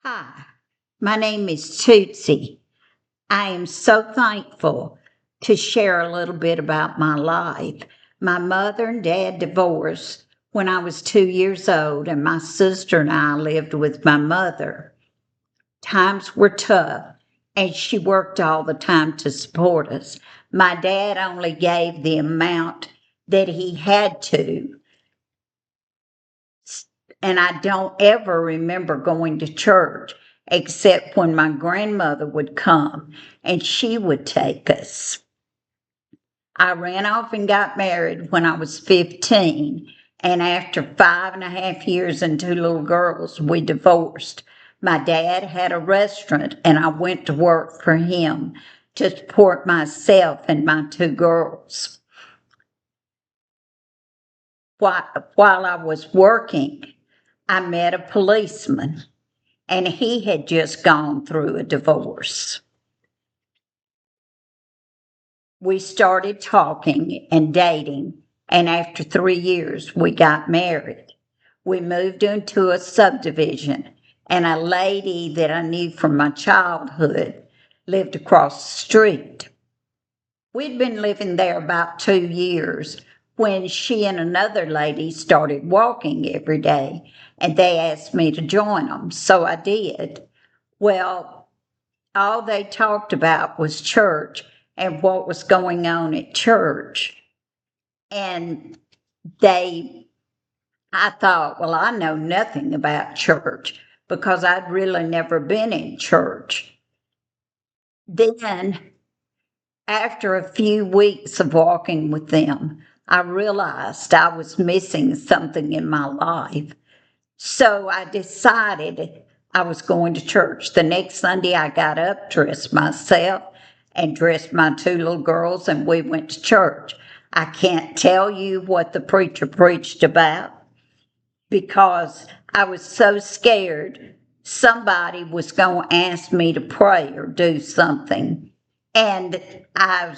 Hi, my name is Tootsie. I am so thankful to share a little bit about my life. My mother and dad divorced when I was 2 years old, and my sister and I lived with my mother. Times were tough, and she worked all the time to support us. My dad only gave the amount that he had to, and I don't ever remember going to church except when my grandmother would come and she would take us. I ran off and got married when I was 15, and after 5.5 years and two little girls, we divorced. My dad had a restaurant, and I went to work for him to support myself and my two girls. While I was working, I met a policeman, and he had just gone through a divorce. We started talking and dating, and after 3 years, we got married. We moved into a subdivision, and a lady that I knew from my childhood lived across the street. We'd been living there about 2 years when she and another lady started walking every day, and they asked me to join them, so I did. Well, all they talked about was church and what was going on at church. And they, I thought, well, I know nothing about church because I'd really never been in church. Then, after a few weeks of walking with them, I realized I was missing something in my life. So I decided I was going to church. The next Sunday, I got up, dressed myself, and dressed my two little girls, and we went to church. I can't tell you what the preacher preached about because I was so scared somebody was going to ask me to pray or do something. And I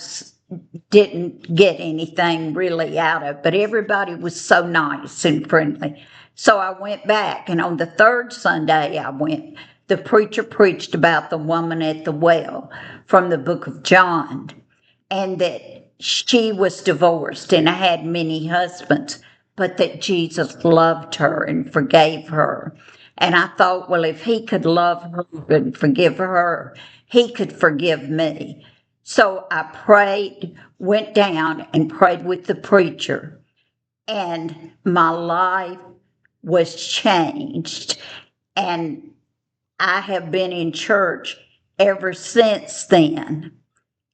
didn't get anything really out of it, but everybody was so nice and friendly. So I went back, and on the third Sunday I went, the preacher preached about the woman at the well from the book of John, and that she was divorced and had many husbands, but that Jesus loved her and forgave her. And I thought, well, if he could love her and forgive her, he could forgive me. So I prayed, went down and prayed with the preacher, and my life was changed. And I have been in church ever since then.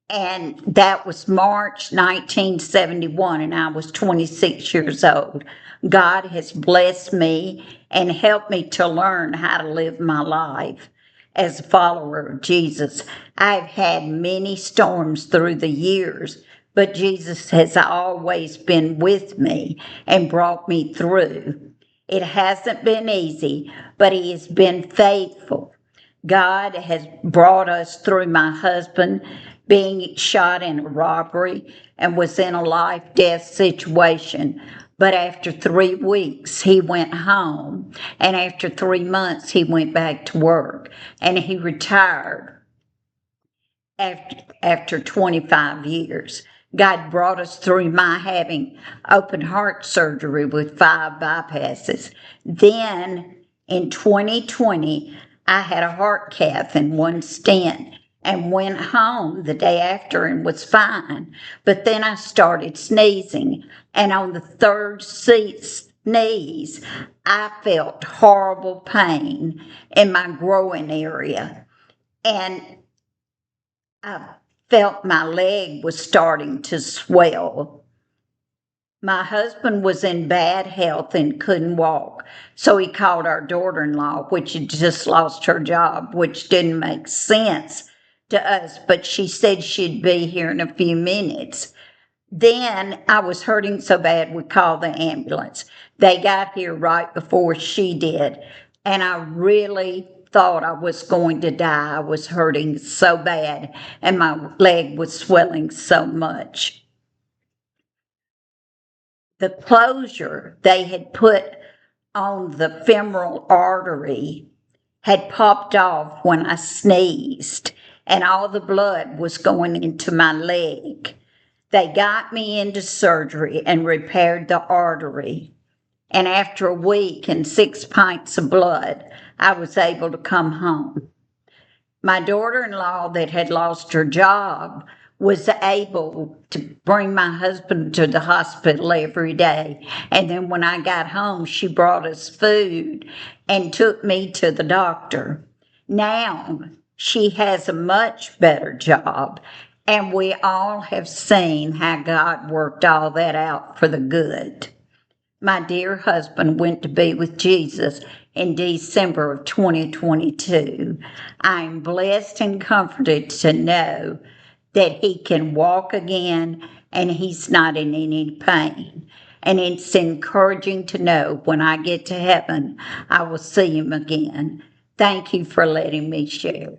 And that was March 1971, and I was 26 years old. God has blessed me and helped me to learn how to live my life as a follower of Jesus. I've had many storms through the years, but Jesus has always been with me and brought me through. It hasn't been easy, but He has been faithful. God has brought us through my husband being shot in a robbery and was in a life-death situation. But after 3 weeks, he went home. And after 3 months, he went back to work. And he retired after 25 years. God brought us through my having open heart surgery with 5 bypasses. Then in 2020, I had a heart cath and 1 stent and went home the day after and was fine. But then I started sneezing, and on the third sneeze, I felt horrible pain in my groin area. And I felt my leg was starting to swell. My husband was in bad health and couldn't walk, so he called our daughter-in-law, which had just lost her job, which didn't make sense to us, but she said she'd be here in a few minutes. Then I was hurting so bad we called the ambulance. They got here right before she did, and I really thought I was going to die. I was hurting so bad, and my leg was swelling so much. The closure they had put on the femoral artery had popped off when I sneezed, and all the blood was going into my leg. They got me into surgery and repaired the artery. And after a week and 6 pints of blood, I was able to come home. My daughter-in-law that had lost her job was able to bring my husband to the hospital every day. And then when I got home, she brought us food and took me to the doctor. Now she has a much better job, and we all have seen how God worked all that out for the good. My dear husband went to be with Jesus in December of 2022. I am blessed and comforted to know that he can walk again and he's not in any pain. And it's encouraging to know when I get to heaven, I will see him again. Thank you for letting me share.